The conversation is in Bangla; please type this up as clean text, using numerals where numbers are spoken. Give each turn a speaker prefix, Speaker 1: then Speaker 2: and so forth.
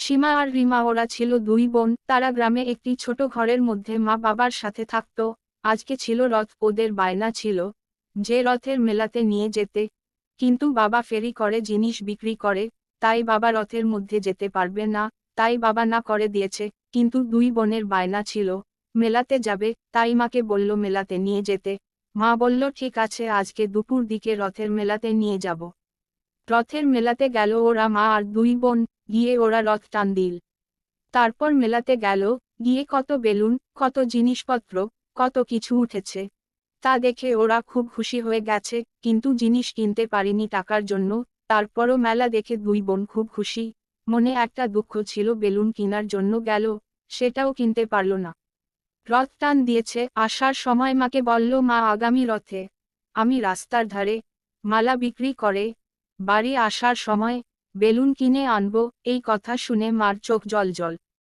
Speaker 1: সীমা আর রিমা ওরা ছিল দুই বোন, তারা গ্রামে একটি ছোট ঘরের মধ্যে মা বাবার সাথে থাকত। আজকে ছিল রথ, ওদের বায়না ছিল যে রথের মেলাতে নিয়ে যেতে, কিন্তু বাবা ফেরি করে জিনিস বিক্রি করে, তাই বাবা রথের মধ্যে যেতে পারবে না, তাই বাবা না করে দিয়েছে। কিন্তু দুই বোনের বায়না ছিল মেলাতে যাবে, তাই মাকে বলল মেলাতে নিয়ে যেতে। মা বলল ঠিক আছে, আজকে দুপুর দিকে রথের মেলাতে নিয়ে যাব। রথের মেলাতে গেল ওরা, মা আর দুই বোন। গিয়ে ওরা রথ টান দিল। তারপর মেলাতে গেল, গিয়ে কত বেলুন, কত জিনিসপত্র, কত কিছু উঠেছে তা দেখে ওরা খুব খুশি হয়ে গেছে, কিন্তু জিনিস কিনতে পারেনি টাকার জন্য। তারপরও মেলা দেখে দুই বোন খুব খুশি। মনে একটা দুঃখ ছিল, বেলুন কেনার জন্য গেল, সেটাও কিনতে পারল না। রথ টান দিয়েছে, আসার সময় মাকে বলল মা আগামী রথে আমি রাস্তার ধারে মালা বিক্রি করে বাড়ি আসার সময় বেলুন কিনে আনবো। এই কথা শুনে মার চোখ জল জল।